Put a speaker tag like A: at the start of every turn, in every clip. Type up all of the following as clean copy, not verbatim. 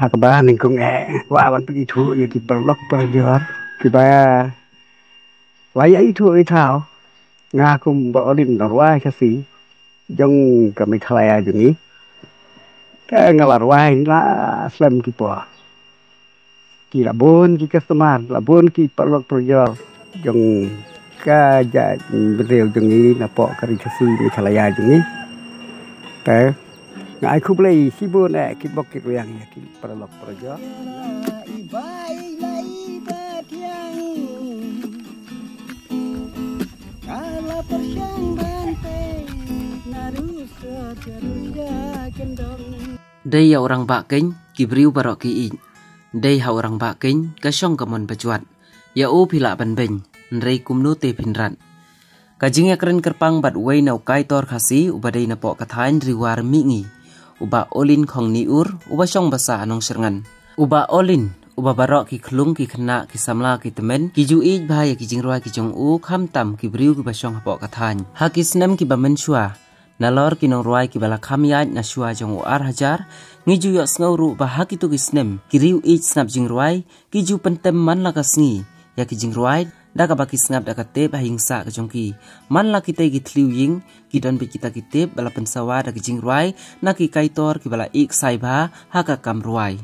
A: Hakaba ningkung wa awan pergi thu ya ki perlok perjor ki ba waya itu thao nga kum ba odin norwa kasi jong kami khalaya jungi ka ngalar wai la slam ki po ki labon ki customer labon ki perlok perjor jong ka ja beriu jungi na po kari kasi mi khalaya jungi ta ngai kublai sibun ki bok ki yang ya ki perlok perjor
B: Đây ya orang baking kibriu barok ki in. Đây ha orang baking ka syong kamon bajuat. Ya o pila ban beng nrei kumno te pinran. Kajing ya keren kerpang bat wei nau kai tor khasi uba dei na po kathain riwar mingi. Uba olin khong ni ur uba syong basa anong serngan. Uba olin uba barok ki khlung ki khna ki samla ki temen ki ju ik bhai ki jingroi ki jong u kham tam kibriu ki ba syong ha po kathain. Ha ki snem ki ba men shua. Nalor kinong ruai ki bala khamyat na shua jong ar hajar ngiju yo sngauru bahak itu ki snem kiriu ich snap jing ruai ki ju pentem man la kasngi ya ki jing ruai da ka baki snap da ka te ba hingsa ka jong ki man la ki te ki thliu ying ki don be kita ki te bala pensawa da ki jing ruai na ki kaitor ki bala ik sai ba ha ka kam ruai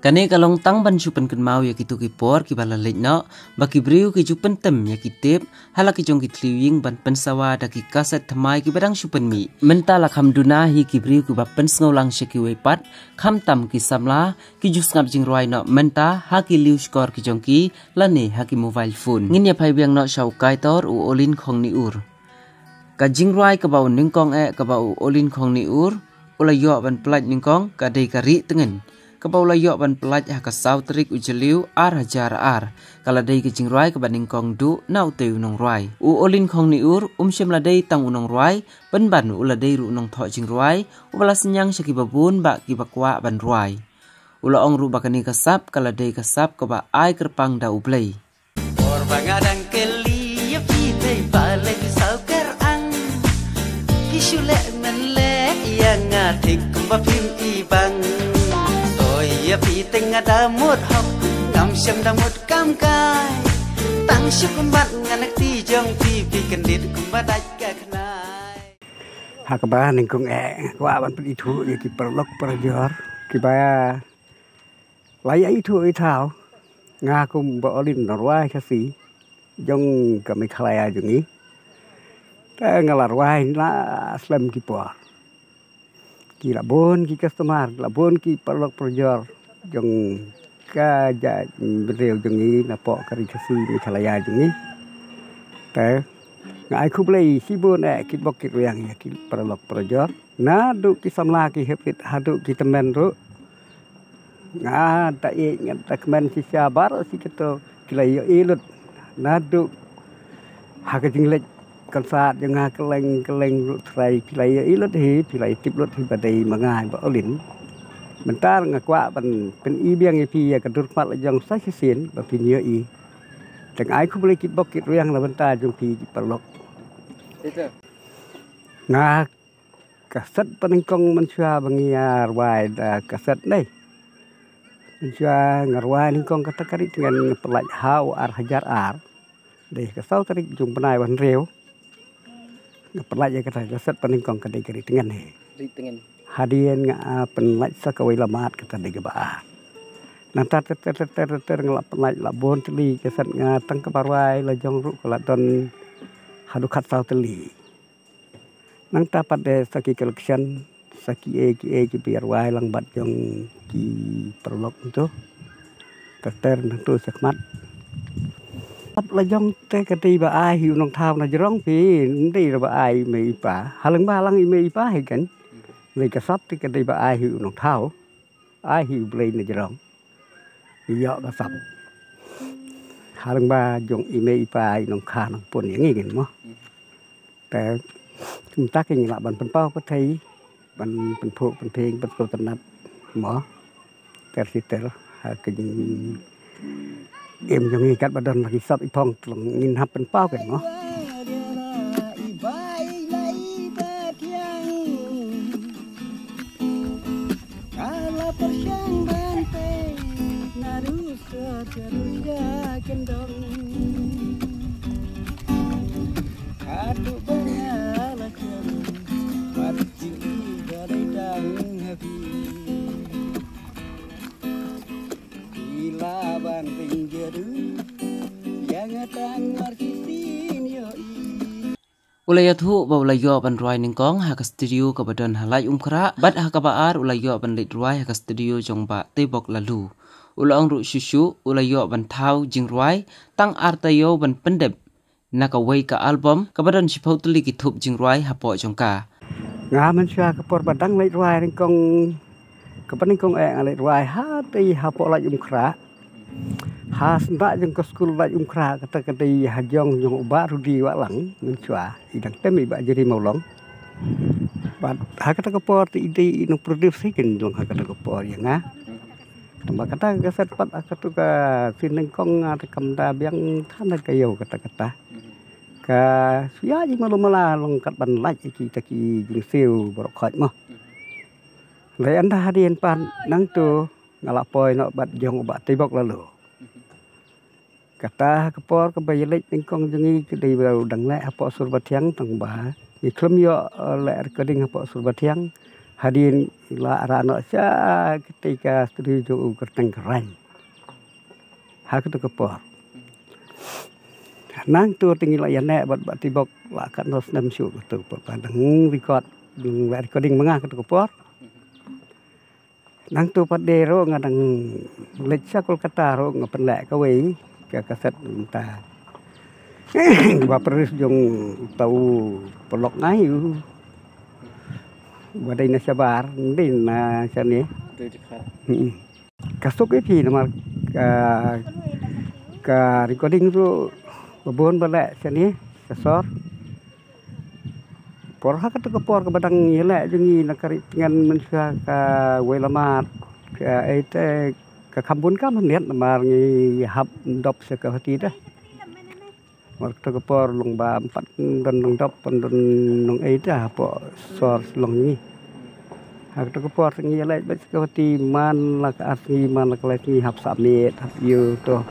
B: kane kalong tang ban chupen kun mau ya kitu ki por ki bala lek no baki briu ki chupen tem ya ki tep hala ki jong ki tliwing ban pensawa da ki kaset thamai ki badang chupen mi menta la kham duna hi ki briu ki ba pen sngolang sheki we pat kham tam ki samla ki ju snap jing roi no menta ha ki liu skor ki jong ki lane ha ki mobile phone ngin ya phai biang no shau kai tor u olin khong ni ur ka jing roi ka bau ningkong ka bau olin khong ni ur ula yo ban plaj ningkong ka dei ka ri tengen kabau layok ban pelaj ha ka sau trik ujeliu ar hajar ar kala dei ke jingruai ke baning kong du nau teu nong ruai u olin khong ni ur shem la dei tang unong ruai ban ula dei ru nong tho jingruai u bala senyang syaki babun ba ki bakwa ban ruai ula ong ru bakani kasap kala dei kasap ka ba ai kerpang da ublei
C: or bangadang keli ya pi tei bale ki sau ker ang ki shule men le yang ngatik kumba phim i bang ya pi tengah damut hok ngam syam damut kam kai tang syuk kumbat nganak ti jong pi kendit kumbadak ka khnai
A: hakaba ningkung wa awan pergi thu ya ki perlok perjor ki ba waya itu thao nga kum ba olin norwa kasi jong kami khalaya jungi ta ngalar wai la slam ki po ki labon ki customer labon ki perlok perjor jong ka ja beriu jungi na po kari kasi mi khalaya jungi ta ngai kublai sibun ki bok ki yang ya ki perlok perjor na du ki samla ki hepit hadu ki temen ru nga ta i ngata kemen si sabar si keto kilai ilut na du ha ka jinglek kan saat yang keleng ru trai kilai ilut hi pilai tip lut hi badai mangai ba olin mentar ngakwa ban pen i biang pi ya kadur mat la jong sa sien ba pin ye i teng ai ku boleh kit bok kit riang la bentar jong pi perlok nga kaset peningkong mensua bangiar wai da kaset nei mensua ngarwai ningkong kata kari dengan pelaj hau ar hajar ar deh kasau tadi jung penai wan reu pelaj ya kata kaset peningkong kadai kari dengan he hadian nga penlaj sakawai lamat kata dega ba nanta ter ngelap penlaj labon teli keset nga tang kebarwai la jong ru kala don hadukat sau teli nang tapat de saki collection saki ki biar wai lang bat jong ki perlok tu ter tu sakmat la jong te kati ba ai hiu nong thau na jrong pi ndi ba ai mei pa halang ba lang i mei pa he kanเลยกระซับที่กันได้บ่ายหิวหนองเท้าอ้ายหิวเลยในจรองเยอะกระซับหาลังบาจงอีเมย์ปลายหนองคาหนองปนอย่างงี้กันมั้งแต่ทุกทักอย่างละบันเป็นเป้าก็ไทยบันเป็นพวกเป็นเพลงเป็นตัวตนัดหมอแต่สิเตอร์หากันเอ็มอย่างงี้กัดบัดดอนมากิซับอีพองหลงงินฮับเป็นเป้ากันมั้ง
C: persyang
B: Ulayathu ba ulayo ban ruai ningkong ha ka studio ka badan halai umkra bat ha ka baar ulayo ban lit ruai ha ka studio jong ba tebok lalu ulang ru shushu ulayo ban thau jing ruai tang artayo ban pendep naka wei ka album ka badan shipau tuli ki thup jing ruai ha po jong ka
A: nga man sia ka por badang lit ruai ningkong ka paningkong lit ruai ha ti ha po lai umkra ha senda jeng ke skul lai umkra kata kata hajong jong uba rudi walang mencua idang temi ba jadi maulong bat ha kata kapor ti ide ino produksi ken jong ha kata kapor ya nga tambah kata gaset pat akatu ka sinengkong rekam da biang thana kayo kata ka sia ji malu mala long kat ban lai ki taki jing siu borok khot mo lai anda hadien pan nang tu ngalapoi no bat jong uba tibok lalu kata kapor ke bayelik tingkong jengi kedai baru dang le apa surbatiang tang ba iklem yo le recording apa surbatiang hadin la rano sa ketika studio kerteng keren ha ketu kapor nang tu tinggi la yane bat tibok la kat nos nam syu ketu padang record dung recording mangah ketu kapor nang tu padero ngadang lecak Kolkata ro ngapen lek ka wei ka kaset ta baperis jong tau pelok ngayu badai na sabar ndin na sani kasuk pi nomor ka recording tu babon bala sani sasor por ha ka por ka badang yele jengi nakari dengan mensia ka welamat ka ite ka kambun ka meniat mar ngi hab dop se ka hati dah mar ka por long ba 4 dan long dop dan long ite po sor long ni ha ka por ngi le ba ka hati man la ka asni man la ka le hab samit hab yu to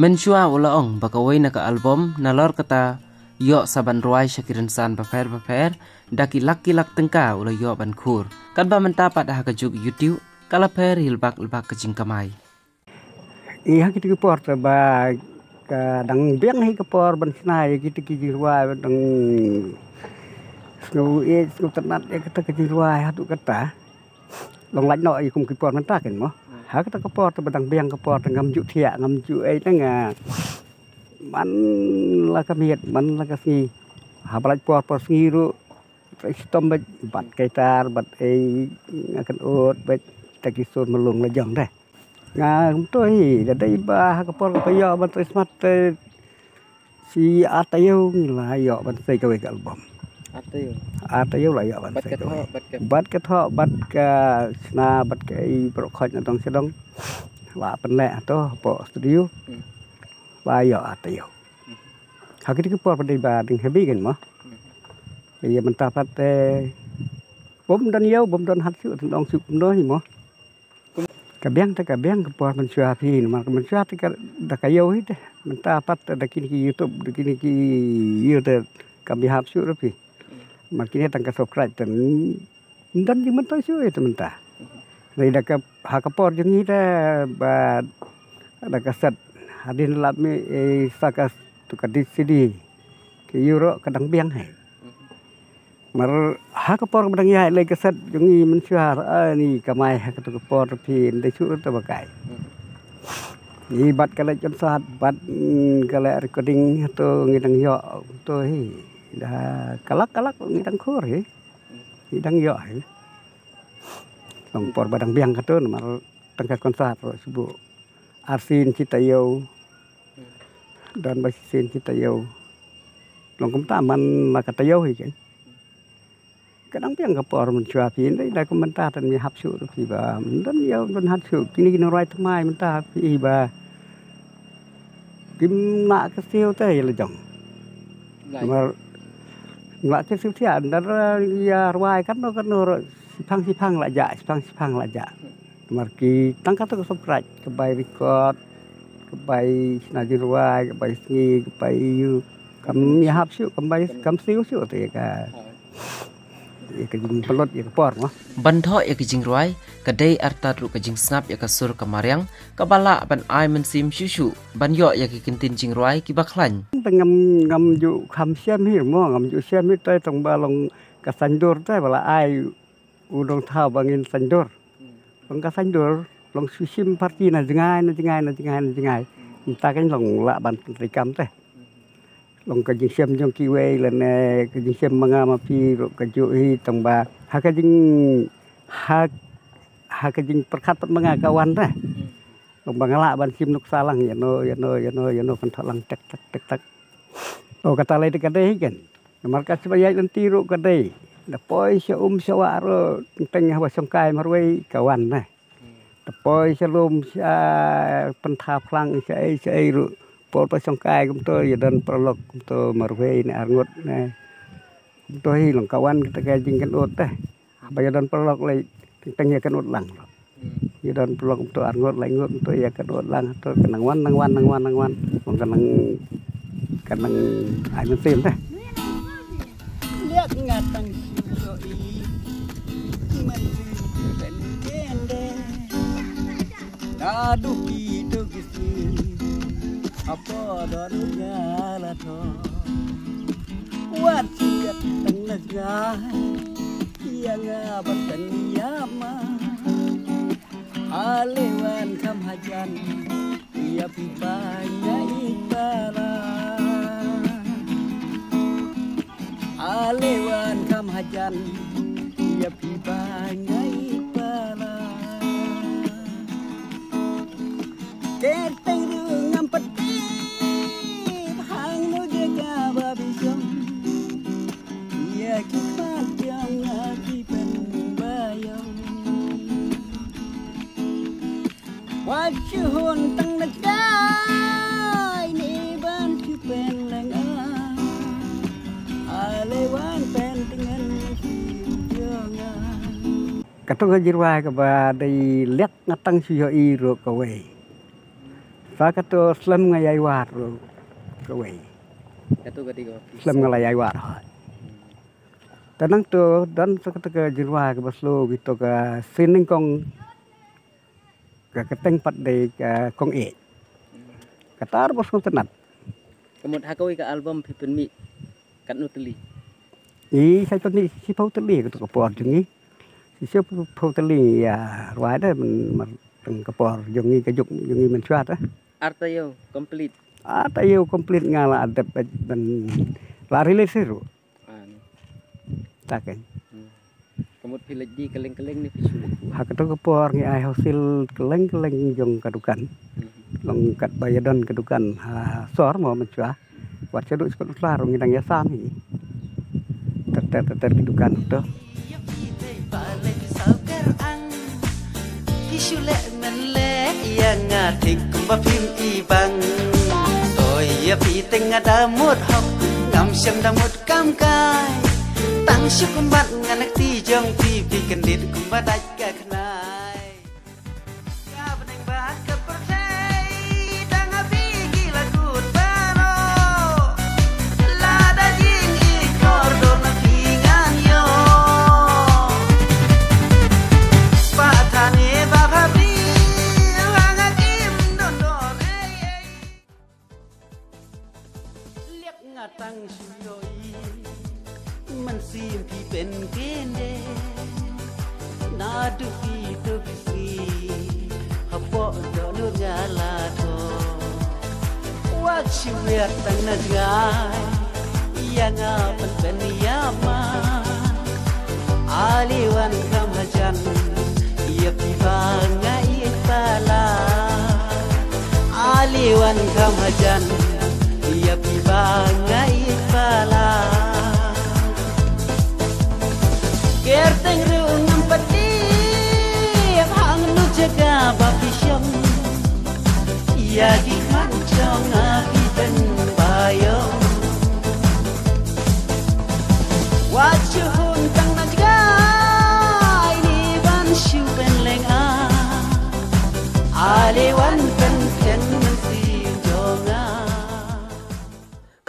B: menshua ulaong bakawai na ka album nalor kata yo saban ruai syakiran san bafer daki lak tengka ulayo ban khur kan ba mentapat ha ka juk YouTube kala per hilbak kecing kamai.
A: Iya kita kepor ba kadang biang hi kepor ban snai kita kijirwa dang snu ternat ya kita kijirwa hatu kata long lạnh nội cùng kepor menta ken mo ha kita kepor badang biang kepor ngam ju thia ngam ju ai tang man la kamiet man la kasni ha balaj por sngi ru stom bat kaitar bat ai akan ot bat taki sun melung lejong deh nga toi da dai ba ka por ka yo ban smart si atayo ngila yo ban sai ka we album atayo la yo ban sai bat ka tho bat ka sna bat ka i pro khoj na tong sedong wa pen le to po studio ba yo atayo ha ki ka por dai ba ding hebi kan mo ya mentapat bom dan yo bom dan hat su dong su no hi mo kabiang kepor mensua pi mar mensua tika da kayo hit menta pat da kini ki YouTube da kini ki YouTube kami hap su pi mar kini tang ka subscribe tan dan di menta su itu menta dai da ka ha kepor jengi da ba da kaset hadin lap mi sakas tu ka di CD ki euro kadang biang hai mar ha kepor badang ya le kaset jungi mensua ni kamai ha kepor pi de chu ta bakai ni bat kala jon sat bat kala recording to ngidang yo to hi da kalak ngidang khur hi ngidang yo hi long por badang biang ka to mar tangkat konsat ro subu arsin citayo dan basisin citayo long kum taman la katayo hi kan kadang piang kapor mencua pi dai da komentar tan mi hapsu pi ba dan yo dan hapsu kini rai thmai menta pi ba kim na ka siu te le jong mar ngla ke siu tia dar ya rai kan no sipang la ja mar ki tang ka to subscribe ke bai record ke bai snaji rai ke bai sni ke bai yu kam mi hapsu kam bai kam siu te ka ya kejing pelot ya kepor mah.
B: Banto ya kejing ruai, kadai arta ru kejing snap ya kasur kamaryang, kabala ban ai mensim syushu, ban yo ya kikintin jing ruai kibaklan.
A: Ngam ju kham siam hi mo ngam ju siam hi tai tong ba long ka sandur tai bala ai udong thao bangin sandur. Long ka sandur long susim parti na jengai. Ta cái lòng lạ bàn tay cắm thế, lòng cái gì xem trong kiwi lần này cái gì xem manga mà phi rồi cái chỗ hi tông ba ha cái gì perkat manga kawan thế, lòng bang lạ bàn sim nuk salang ya no kan thalang tek. Oh kata lain dekat deh kan, markas sebagai nanti ro kadai, dapoi sewa ro tengah wasongkai marwai kawan nah. Poi selum pentah plang saya ru pol pasongkai kumto ya dan prolog kumto marwei ni arngot ne kumto hi long kawan kita kajing kan ut teh baya dan prolog lai tengnya kan ut lang ya dan prolog kumto arngot lai ngot kumto ya kan ut lang to kanang wan mong kanang ai mesin teh lihat ngatang soi aduh itu gisi apa darunya lah toh wasiat tengah yang abad yama alewan kam hajan ya pibanya itara alewan kam hajan ya pibanya itara Keteng dengan peti hang no jaga babisong ya kipat yang lagi penbayang wajuhun teng negai ni ban cupen lengan alewan pentingan siujangan katong jirwa ka ba dai lek ngatang siyo iro kawe Sa kato slam ngayay war kaway.
B: Kato gadi ko.
A: Slam ngalayay war. Tanang to dan sa kato ka jirwa ka baslo gitu ka sining kong ka keteng pat day ka kong e. Katar bos kong tenat.
B: Kamot hakawi ka album Pipen Mi kat nuteli.
A: Saya to ni si pau teli kato ka por jungi. Si pau teli ya ruai da man ka por jungi ka jungi man suat ah.
B: Arta yo complete.
A: Arta yo complete ngala adep dan lari leseru. Taken.
B: Kamut pilih di keleng-keleng ni pisu.
A: Hak itu kepor ngi ai hasil keleng-keleng jong kadukan. Long kat bayadon kadukan sor mo mencua. Wat cedu sekut larung ngidang ya sami. Ter kadukan tu.
C: Kisule menle yang ngatik kumbapim ibang Toy ya piteng ngadamut hok ngam syam damut kam kai Tang syukumbat nganak tijong pipi kendit kumbadak ka kenai Ya beneng bat ke percay dang api gila gut baro Lada jing ikor dona pingan yo Patane bababri wangakim dondor Liak ngatang suyoi Mansim pi pen kende Nadu pi tu bisi Hapo donur ngalato Wak syuwiat tang nagai Yang apan pen yama Aliwan kam hajan Ia pibanga itala Aliwan kam hajan Ia pibanga itala Kerteng reungan peti hang nu jaga babisyong Ia di kancong api dan bayong Wajuhun tang najgai ni ban syu ben leng Alewan pen ken mensi jonga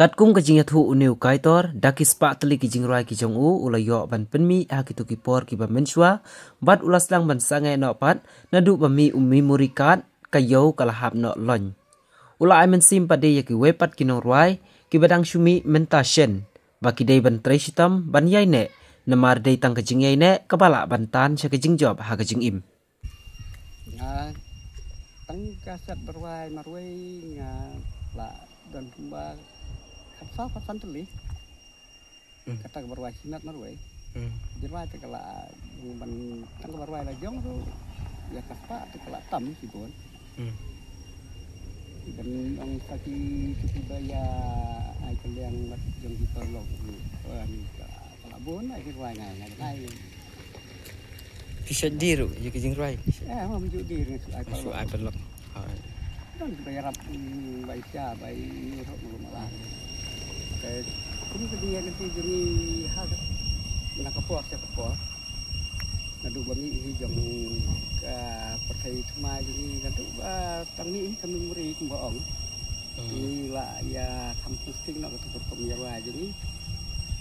B: Kat kum kajing yathu uniu kaitor dakis pa teli kijing ruai kijong u ulayo ban penmi hakitu kipor ki bamenswa bat ulas lang ban sangai no pat nadu bami ummi murikat kayo kalahap no lon. Ula ai men sim pade yaki wepat kinong ruai ki badang shumi mentashen baki dei ban treshitam ban yai ne namar dei tang kajing yai ne kepala bantan sya kajing job ha kajing im.
A: Tang kasat berwai marwai nga la dan kumba kapsa pasan teli kata berwai sinat marwai berwai te kala ban tang berwai la jong tu ya kaspa te kala tam si bon dan ang saki tiba ya ai kaliang mat jong di tolong ni kala bon ai berwai ngai
B: Kisah diru ya kajing ruai.
A: Mam ju dir
B: Masuk ai pelok.
A: Kan bayar bayi sia bayi rok malah. Kayak kum kedia nanti jadi hal nak kepuas ya kepuas. Nadu bami hijong ke pertai cuma jadi nadu tang ni kami muri kumbaong. Ni lah ya kampus ting nak ketuk pemjara jadi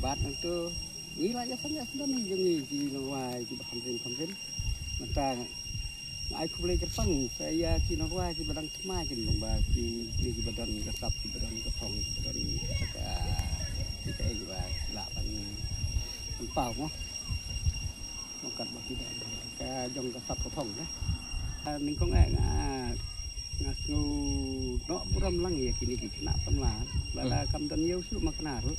A: bat itu ni lah ya sangat ni jadi di luar di kampen mata ai ku boleh Jepang saya kini luar di badang cuma jadi lomba di badan kesap di badan ketong di badan kita juga lah pau mo mangkat bagi ke jong kesap ketong ning kong ngasu no buram lang ya kini kena pemlah bala kam dan yau su maknaru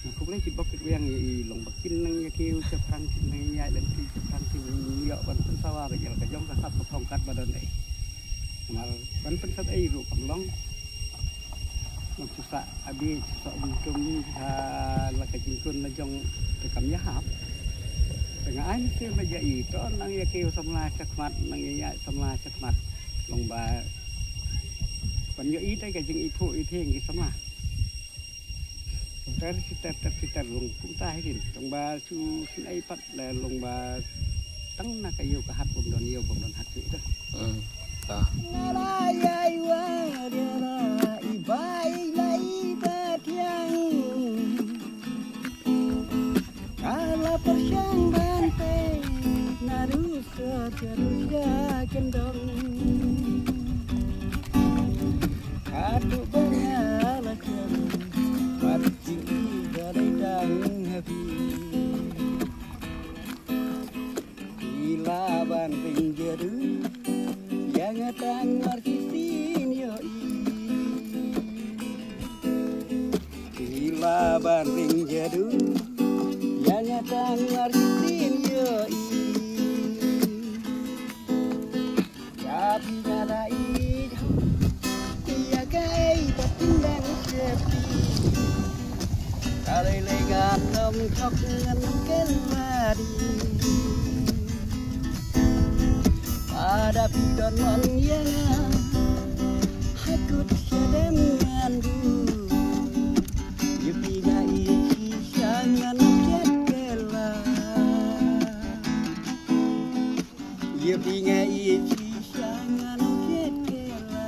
A: aku boleh cipok yang long bakin nang yakiu ceprang nang ya dan ceprang yo ban pensawa ke jel ke jong kasap ketongkat badan ai mal ban pensat ai ru kamlong susah abi sok bungkum ha la ka jingkun na jong te kam ya hap tengah ai se ma ja i to nang yakiu samla cakmat nang ya samla cakmat long ba ban yo i tai ka jing i phu i theng i samla Terfitar long punta hirin tong ba su sin ai pat la long ba tang na kayo kahat bom don yo bom don hat tu
B: Ta.
A: La yai wa dia la i bai lai ba tiang kala persyang bante naru kerja kendong adu banyala banding jeru yang tang arkisin yoi gila banding jeru yang tang arkisin yoi tapi ngadai ya kai patindang sepi kali legan nom tok ngan kelari ada pidon yang hakut sedem ngandu yupiga iki sangan ketela yupiga iki sangan ketela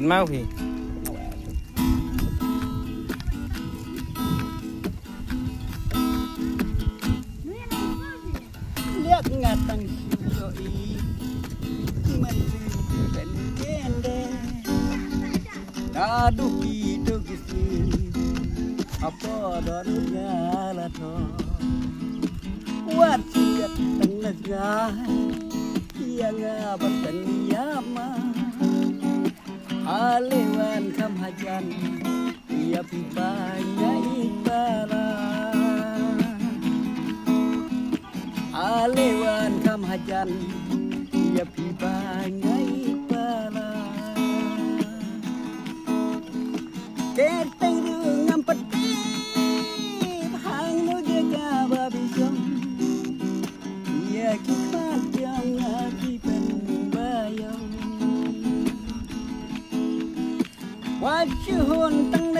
B: Mau hi.
A: Lihat ngatang yoi menteri ben kende aduh hidup gisi apa darunya la to wat siat tengah yang abatan yama Alewan kam hajan ia pibanya ibara Alewan kam hajan ia pibanya ibara keteng ngam peti hang no jaga babisong ia kipat yang ngati penbayang Wajuhun teng